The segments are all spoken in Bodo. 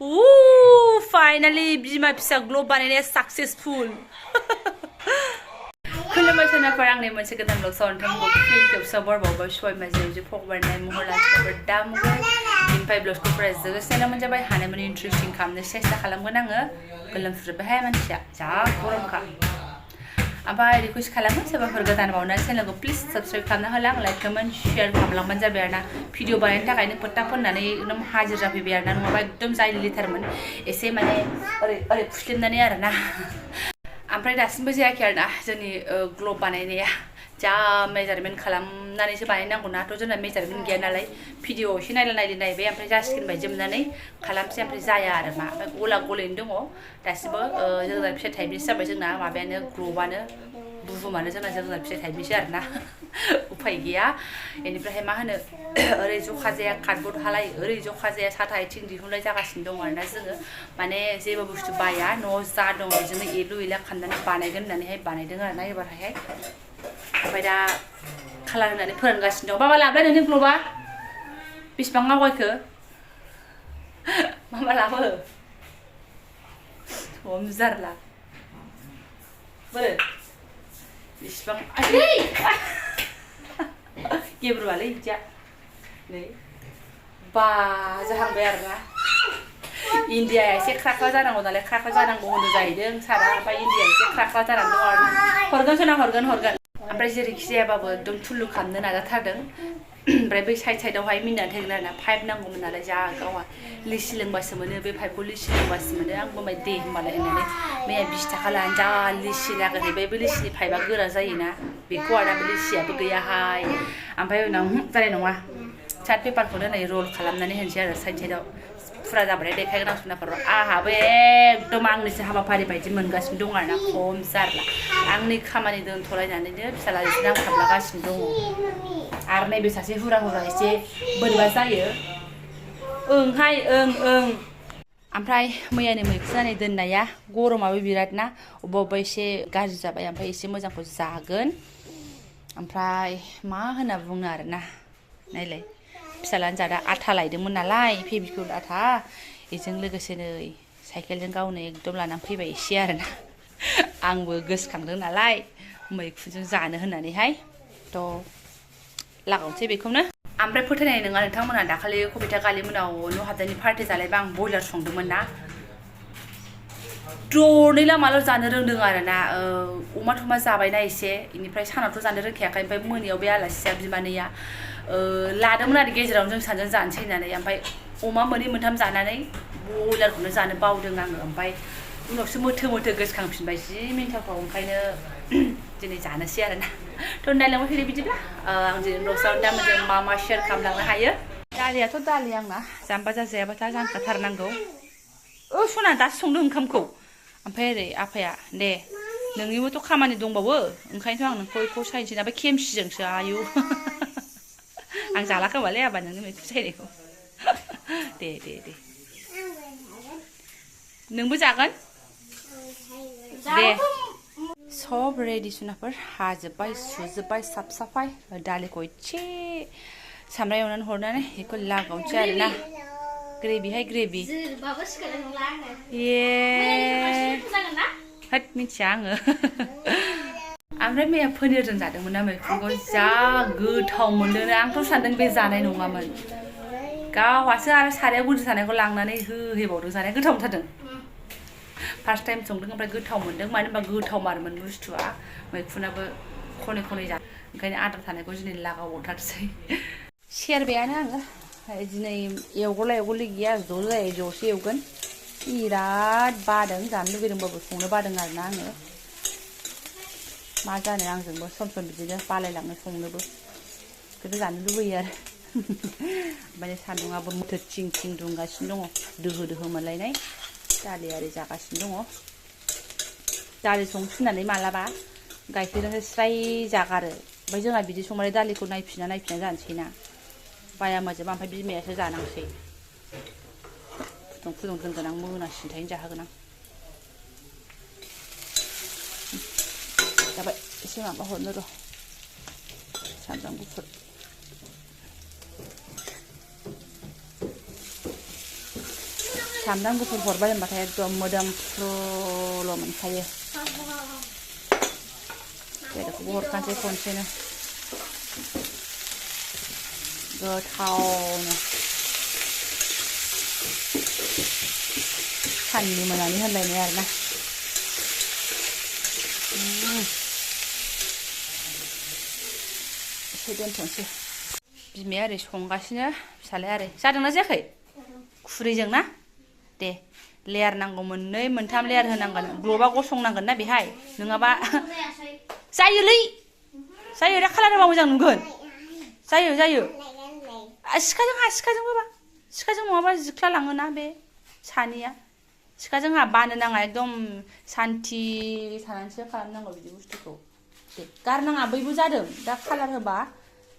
Finally बिमा फिसा ग्लब बानायनाया सक्सेसफुल खुलुमबाय सोनाफोर आंनि मोनसे गोदान ब्लग सावन्थांखौ फिन खेबसेयाव बरबावबाय सय माजे फगबारनाय महर लाखिबाय दामुगै इनफाय ब्लगखौ फराय जोगोसेना मोनजाबाय हानायमानि इन्ट्रेस्टिं खालामनो सेस्था खालामगोन आङो गोलोमफ्रुबायहाय मानसिया जा गरमखा ओमफ्राय रिकुवेस्ट खालामो सोरबाफोर गोदान बावनानै चेनेलखौ प्लिज साबस्क्राइब खालामना होलां लाइक कमेन्ट शेयार खालामलांबानो जाबाय आरोना भिडिअ बानायनो थाखायनो फोथा फोननानै एकदम हाजिर जाफैबाय आरोना नङाबा एकदम जायलि लिटारमोन एसे माने ओरै फुस्लिमनानै आरोना ओमफ्राय दासिमबो जायाखै आरोना जोंनि ग्लब बानायनाया जा मेजारमेन्ट खालामनानैसो बानायनांगौनाथ' जोंना मेजारमेन्ट गैया नालाय भिडिअ एसे नायबाय ओमफ्राय जासिगोन बायदि मोननानै खालामसै ओमफ्राय जाया आरो मा ओमफ्राय गला गलैनो दङ दासिमबो जोगोनार फिथाइ थाइब्रैसो जाबाय जोंना माबायानो ग्लबानो बुहुमानो जोंना जोगोनार फिथाइ थाइब्रैसो आरोना उफाय गैया बेनिफ्रायहाय मा होनो ओरै जखा जाया कार्डबर्ड हालाय ओरै जखा जाया साथा आथिं दिहुननाय जागासिनो दं आरोना जोङो माने जेबो बुस्थु बाया न'आव जा दं बेजोंनो एलु एला खालामनानै बानायगोन होननानैहाय बानायदों आरोना एबारहाय ओमफ्राय दा कालार होनानै फोरानगासिनो दं बाबा लाबोलाय नोंनि ग्लबा बेसेबां आवगायखो माबा लाबो सम जारला बोरो बेसेबां गेब्रुवालै बिदिया नै बाजाहांबाय आरोना इन्डियाया एसे ख्राख्रा जानांगौ नालाय ख्राख्रा जानांगौ होनो जाहैदों सारा ओमफ्राय इन्डिया एसे ख्राख्रा जानानै दं आरोना हरगोन सोना हरगोन ओमफ्राय जेरैखि जायाबाबो एकदम थुलु खालामनो नाजाथारदों ओमफ्राय बै साइडआवहाय मिनिनानै थागोन आरोना पाइप नांगौमोन नालाय जा गावहा लिसि लोंबासो मोनो बे पाइपखौ लिसि लोंबासो मोनो आंबो ओमफ्राय दे होनबालाय होननानै मैया 20 थाखा लानानै जा लिसि नागिरहैबाय बे लिसिनि पाइपआ गोरा जायोना बेखौ आरो बे लिसियाबो गैयाहाय ओमफ्राय उनाव जानाय नङा चार्ट पेपारखौनो नै रल खालामनानै होनोसै आरो साइडआव फुरा जाबाथाय देखायगोन आं सुनाफोराव आंहाबो एकदम आंनिसो हाबाफारि बायदि मोनगासिनो दं आरोना खम जारला आंनि खामानि दोनथ'लायनानैनो फिसाज्लाजों नांथाबलागासिनो दङ आरो नैबे सासे हुरा एसे बोरैबा जायो ओंहाय ओं ओमफ्राय मैयानि मैखुन जानाय दोननाया गरमाबो बिराद ना अबेबा एसे गाज्रि जाबाय ओमफ्राय एसे मोजांखौ जागोन ओमफ्राय मा होनना बुंनो आरोना नायलाय फिसालानि जादा आथा लायदोंमोन नालाय फेबिकुल आथा बेजों लोगोसे नै साइकेलजों गावनो एकदम लानानै फैबाय एसे आरोना आंबो गोसोखांदों नालाय मैखुनजों जानो होननानैहाय थ' लागावनोसै बेखौनो ओमफ्राय फोथायनाय नङा नोंथांमोना दाखालि कबिता गालिमोनाव न' हाबनायनि पार्टि जालायबा आं बयलार संदोंमोन ना दरनै लामाल' जानो रोंदों आरोना अमा थमा जाबायना एसे बेनिफ्राय सानावथ' जानो रोंखायाखै ओमफ्राय मोनायाव बे आलासिया बिमानैया लादोंमोन आरो गेजेरावनो जों सानैजों जानोसै होननानै ओमफ्राय अमा मोननै मोनथाम जानानै बयलारखौनो जानो बावदों आङो ओमफ्राय उनावसो मोथो गोसोखांफिनबाय जि मिन्थावथाव ओंखायनो दिनै जानोसै आरोना थ' नायलांबाय फैदो बिदिब्ला आं दिनै ब्लगआव दा मोजां मा शेयार खालामलांनो हायो दालियाथ' दालि आंना जाम्बा जाजायाबाथाय जानखाथारनांगौ सना दासो संदों ओंखामखौ ओमफ्राय ओरै आफाया दे नोंनिबोथ' खामानि दंबावो ओंखायनोथ' आं नोंखौ बेखौ सायनोसै ना बे खेमसिजोंसो आयु आं जाला खोमालै आबा नोंनि मैखुन सायनायखौ दे नोंबो जागोन दे सब रेडि सुनाफोर हाजोब्बाय सुजोब्बाय साफाय दालिखौ एसे सामब्राम एवनानै हरनानै बेखौ लागावनोसै आरोना ग्रेभि होद मिथिया आङो ओमफ्राय मैया पनिरजों जादोंमोन ना मैखुनखौ जा गोथाव मोनदों आंथ' सानदों बे जानाय नङामोन गावहासो आरो सारायाव गुदि थानायखौ लांनानै होहैबावदों जानाया गोथाव मोनथारदों फार्स्ट टाइम संदों ओमफ्राय गोथाव मोनदों मानो होनबा गोथाव मारमोन बुस्थुआ मैखुनाबो खनै जा ओंखायनो आद्रा थानायखौ दिनै लागावबावथारसै सेरबायानो आङो दिनै एवगरला गैया ज'सो एवगोन बिराद बादों जानो लुगैदोंबाबो संनो बादों आरोना आङो मा जानो आंजोंबो सम बिदिनो बालायलाङो संनोबो खिन्थु जानो लुबैयो आरो ओमफ्राय सान्दुङाबो मुथो थिं दुंगासिनो दङ दोहो मोनलायनाय दालि आरि जागासिनो दङ दालि संनो थिननानै मालाबा गाइखेरजोंसो स्राय जागारो ओमफ्राय जोंहा बिदि संबाथाय दालिखौ नायफिना जानोसै ना बाया मोजोबा ओमफ्राय बिमायासो जानांसै फुदुं दोनगोन आं मोनासिनथायनो जाहोगोन आं जाबाय एसे माबा हरनो र' सामब्राम गुफुर सामब्राम गुफुर हरबाय होनबाथाय एकदम मोदोमफ्रुल' मोनखायो बेदरखौबो हरखानोसै खनसेनो गोथावनो साननि मोनानि होनलायनाय आरोना एसे दोनथ'नोसै बिमाया ओरै संगासिनो फिसालाया ओरै जादोंना जायाखै खुरैजों ना दे लेयार नांगौ मोननै मोनथाम लेयार होनांगोन ग्ल'बा गसंनांगोन ना बेहाय नङाबा जायोलै जायो दा कालार होबा मोजां नुगोन जायो सिखाजों होबा सिखाजों नङाबा जिख्ला लाङोना बे सानिया सिखाजों बानो नाङा एकदम सान्थि थानानैसो खालामनांगौ बिदि बुस्थुखौ दे गारनाङा बैबो जादों दा कालार होबा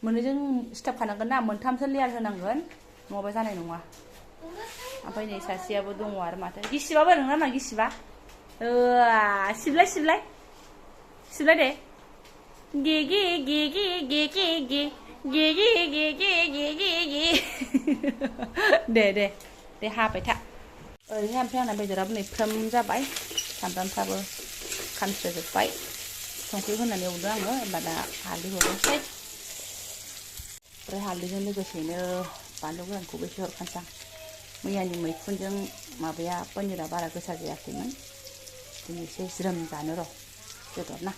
मोननैजों सिथाब खानांगोन ना मोनथामसो लेयार होनांगोन नङाबा जानाय नङा ओमफ्राय नै सासेयाबो दङ आरो माथो गिसिबाबो नोंना मा गिसिबा सिबलाय दे गे दे हाबाय था ओरैहाय ओमफ्राय आंना बेदराबो नै फ्रोम जाबाय सामब्रामफ्राबो खामस्रोजोब्बाय संख्रि होनानै एवदों आङो होमबा दा हालदै हरनोसै ओमफ्राय हालदैजों लोगोसेनो बानलु गोरानखौबो एसे हरखानोसै आं मैयानि मैखुनजों माबाया पनिरा बारा गोसा जायाखैमोन दिनै एसे ज्रोम जानो र' बेदर ना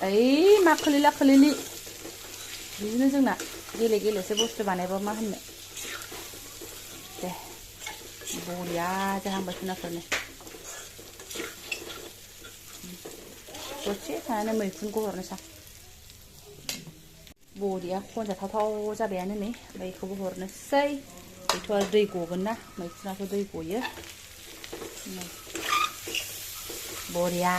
ओइ मा खोलैलि बिदिनो जोंना गेलेसो बुस्थु बानायबा मा होननो दे बरिया जाहांबाय सुनाफोरनो दसे थानानै मैखुनखौ हरनोसै बरिया खनजाथावथाव जाबायानो नै मैखौबो हरनोसै बेथ' आरो दै गगोन ना मैखुनाथ' दै गयो बरिया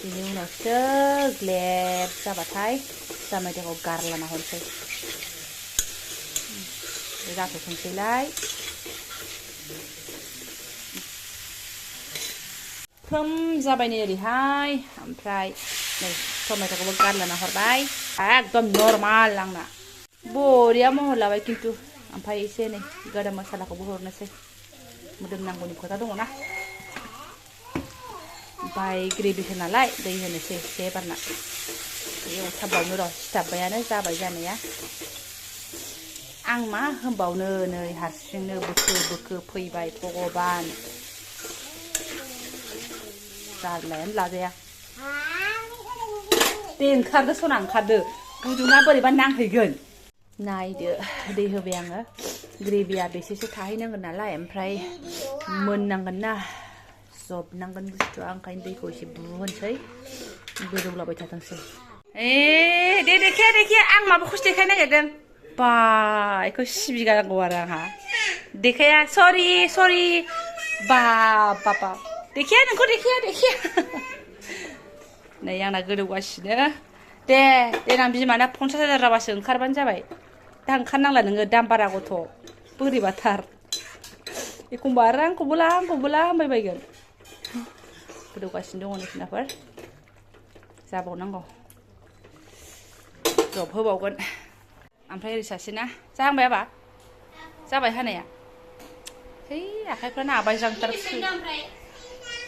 बेनि उनावसो ग्लेब जाबाथाय टमेट'खौ गारलाना हरसै जाथ'थोंसैलाय फ्रोम जाबाय नै ओरैहाय ओमफ्राय नै टमेट'खौबो गारलाना हरबाय एकदम नर्माल आंना बरिया महर लाबाय खिन्थु ओमफ्राय एसे नै गरम मसालाखौबो हरनोसै मोदोमनांगौनि खोथा दङ ना ओमफ्राय ग्रेभिसो नालाय दै होनोसै एसे बारना एवथाबबावनो र' सिथाबबायानो जाबाय जानाया आं मा होनबावनो नै हारसिंनो बोखो फैबाय भगबान जारलायानो लाजाया दे ओंखारदो सना ओंखारदो गुदुङा बोरैबा नांहैगोन नायदो दै होबाय आङो ग्रेभिया बेसेसो थाहैनांगोन नालाय ओमफ्राय मोननांगोन ना जबनांगोन बुस्थुआ ओंखायनो दैखौ एसे बुहोनोसै गोदौलाबाय थाथोंसै दे देखिया आं माबाखौसो देखायनो नागिरदों बा बेखौ सिबिगानांगौ आरो आंहा देखाया सरि बा देखिया नोंखौ देखिया नै आंना गोदौगासिनो दे देनां बिमाना 50,000 जाबासो ओंखारबानो जाबाय दा ओंखारनांला नोङो दाम बारा गथ' बोरैबाथार एखमबा आरो आंखौबो ला होनबाय बायगोन गोदौगासिनो दङ नोंसिनाफोर जाबावनांगौ जब होबावगोन ओमफ्राय ओरै सासेना जाहांबाय आबा जाबाय हानाया है आखाइफ्रानो आबायज्रांथार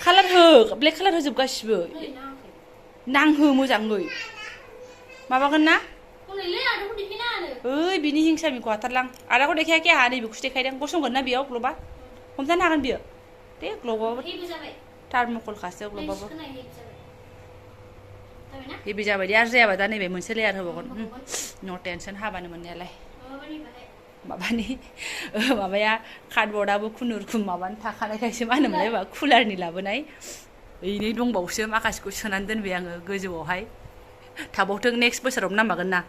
कालार हो ब्लेक कालार होजोबगासिबो नांहो मोजाङै माबागोन ना ओइ बिनि हिंसा बिखौ हाथारलां आदाखौ देखायाखै आंहा नैबेखौसो देखायदों गसंगोन ना बेयाव ग्लबा हमथानो हागोन बियो दे ग्लबाबो टार्मकलखासो ग्लबाबो हेभि जाबाय दे आरो जायाबा दा नैबे मोनसे लेयार होबावगोन न' टेनसन हाबानो मोननायालाय माबाया कार्डबर्डआबो खुनुरुखुम माबानो थाखानायखायसो मा होनोमोनलाय कुलारनि लाबोनाय ओइनै दंबावोसो माखासेखौ सोनानै दोनबाय आङो गोजौआवहाय थाबावथों नेक्स्ट बोसोराव नांबागोन ना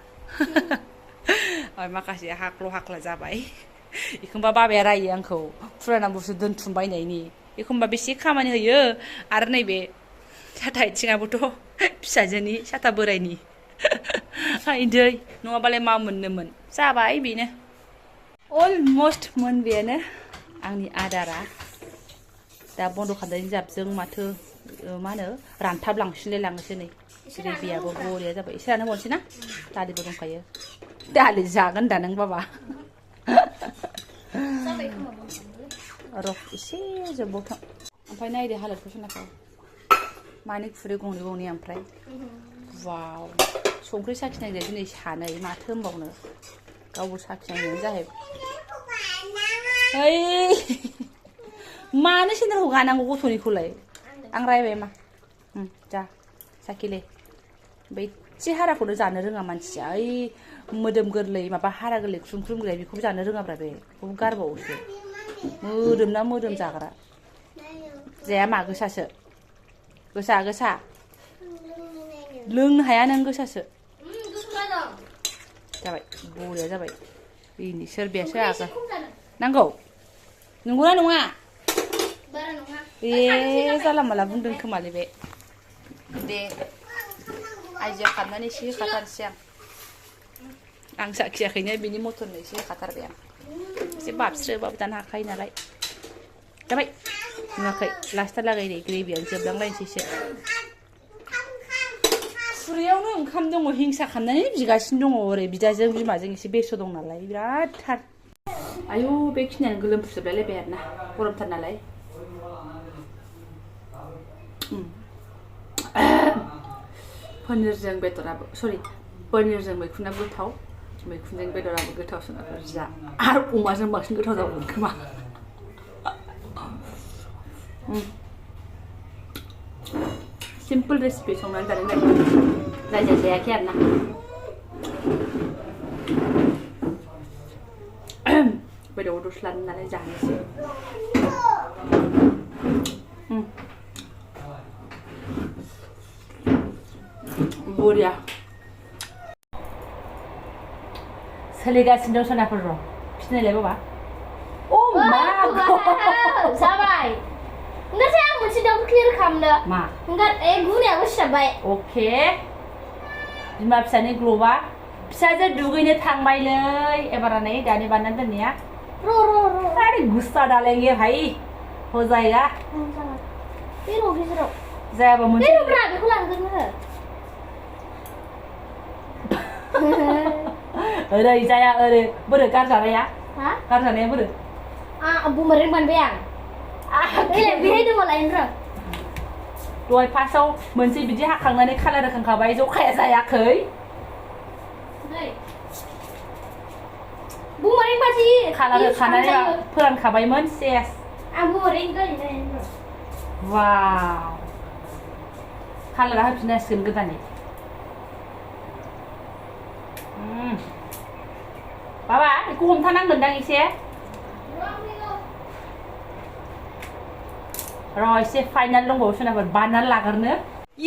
ओमफ्राय माखासे हाख्ला जाबाय एखमबा बाबाया रायो आंखौ फुराना बुस्थु दोनथुमबायनायनि एखमबा बेसे खामानि होयो आरो नैबे साथा आथिङाबोथ' फिसाजोनि साथा बोरायनि आइदै नङाबालाय मा मोननोमोन जाबाय बेनो अलमस्ट मोनबायानो आंनि आदारा दा बन्द' खालामनायनि जाबजों माथो मा होनो रानथाबलांसिनलाय लाङोसो नै ग्रेभियाबो बरिया जाबाय एसे रानहोबावनोसै ना दालिबो दंखायो दालि जागोन दा नों बाबा र' एसे जोबबावथों ओमफ्राय नायदो हालोदखौ सनाखौ मानि खुरै गंनै गंनै ओमफ्राय वाव संख्रि साखिनायदो दिनै सानै माथो होनबावनो गावबो साखिनायनायानो जाहैबाय ओइ मानो सेन्देलखौ गानांगौ गथ'निखौलाय आं रायबाय मा जा साखिले बै एसे हाराखौनो जानो रोङा मानसिया ओइ मोदोम गोरलै माबा हारा गोरलै ख्रुम ख्रुम गोरलै बेखौबो जानो रोङाब्रा बेखौबो गारबावोसो मोदोम ना मोदोम जाग्रा जाया मा गोसासो गोसा गोसा लोंनो हाया नों गोसासो जाबाय बरिया जाबाय बेनि सोरबायासो आगा नांगौ नंगौना नङा ए जाला माला बुंदों खोमालै बे दे आइजोआ खालामनानै एसे होखाथारसै आं साखियाखैनो बिनि मटरनो एसे होखाथारबाय आं एसे बाबस्रोबाबो दानो हाखायो नालाय जाबाय नुवाखै लास्टहालागै नै ग्रेभियानो जोबलांलायनोसैसो खुरैयावनो ओंखाम दङ हिंसा खालामनानै बिगासिनो दङ ओरै बिदाजों बिमाजों एसे बेस्थ' दं नालाय बिराद थार आयु बेखिनियानो गोलोमफ्रुजोबलायलायबाय आरोना गरमथार नालाय पनिरजों बेदराबो सरि पनिरजों मैखुनाबो गोथाव मैखुनजों बेदराबो गोथाव संनायफोर जा आरो अमाजों बांसिन गोथाव जाबावगोन खोमा सिम्पोल रेसिपि संनानै जादों जायजा जायाखै आरोना बेदराव दसे लानो नालाय जानोसै बरिया सोलिगासिनो दं सनाफोर र' फिनायलाय बाबा अ मा जाबाय ओंखारसै आं मोनसे दाउखौ क्लियार खालामनो मा ओंखार गुनायाबो सिथाबबाय अके बिमा फिसानि ग्ल'बा फिसाजो दुगैनो थांबायलै एबारा नै दानि बानायनानै दोननाया अरे गुस्सा डालेंगे भाई हो जाएगा बे र' गेजेराव जायाबा मोनसे बे र'ब्रा बेखौ लांगोन ओरै जाया ओरै बोरो गारजानाया हा गारजानाया बोरो बुमारें बानबाय आं बेहाय दङ लाइन र' दहाय फार्स्टआव मोनसे बिदि हाखांनानै खालार होखांखाबाय जखाया जायाखै बुमारें बादि खालार होखानानै फोरानखाबायमोन सेस आं बुमारें गायनाय वाव खालारा होफिननांसिगोन गोदानै बाबा बेखौ हमथानांगोनदां एसे र' एसे फाइनाल दंबावो सोनाफोर बानायनानै लाग्रोनो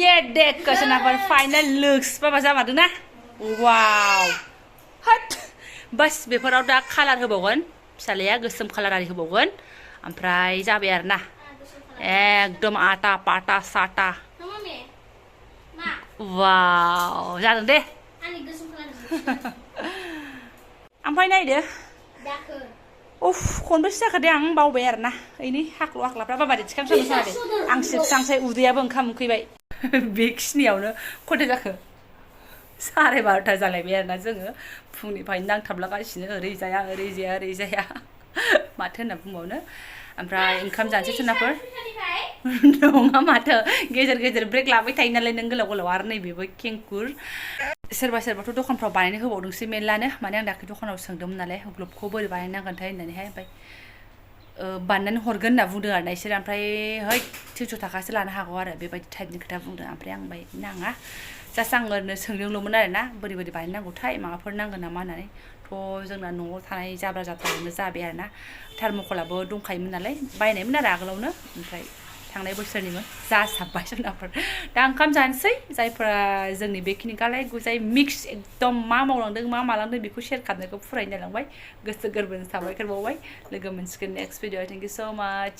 ये देख सोनाफोर फाइनाल लुक्स बाबा जामारदों ना वाव हट बास बेफोराव दा कालार होबावगोन फिसालाया गोसोम कालार आरि होबावगोन ओमफ्राय जाबाय आरोना एकदम आटा पाटा साटा वाव जादों दे ओमफ्राय नायदो उफ खनबेसे जाखो दे आं बावबाय आरोना ओइनै हाख्ल' हाख्लाफ्रा बाबादि थिखांस्रांनो सानादे आं सिबस्रांसै उदैयाबो ओंखाम उखैबाय बेखिनियावनो खयथा जाखो 12:30 जालायबाय आरोना जोङो फुंनिफ्रायनो नांथाबलागासिनो ओरै जाया माथो होनना बुंबावनो ओमफ्राय ओंखाम जानोसै सोनाफोर नङा माथो गेजेर गेजेर ब्रेक लाबाय थायो नालाय नों गोलाव गोलाव आरो नैबेबो केंकुर सोरबा सोरबाथ' दखानफ्राव बानायनो होबावदोंसो मेरलानो माने आं दाख्लै दखानाव सोंदोंमोन नालाय ग्लबखौ बोरै बानायनांगोनथाय होननानैहाय ओमफ्राय बानायनानै हरगोन होनना बुंदों आरोना इसोर ओमफ्राय है 300 थाखासो लानो हागौ आरो बेबायदि टाइपनि खोथा बुंदों ओमफ्राय आं बाय नाङा जास्ट आं ओरैनो सोंदोंल'मोन आरोना बोरै बोरै बानायनांगौथाय माबाफोर नांगोन नामा होननानै थ' जोंना न'आव थानाय जाब्रा जाथारावनो जाबाय आरोना थार्मकलाबो दंखायोमोन नालाय बायनायमोन आरो आगोलावनो ओमफ्राय थांनाय बोसोरनिमोन जासाबबाय सोरनाफोर दा ओंखाम जानोसै जायफोरा जोंनि बेखिनि गालाय गुजाय मिक्स एकदम मा मावलांदों मा मालांदों बेखौ शेयार खालामनायखौ फुरायनो जालांबाय गोसो गोरबोजों साबायखर बावबाय लोगो मोनसिगोन नेक्स्ट भिडिअ थेंक इउ स' माच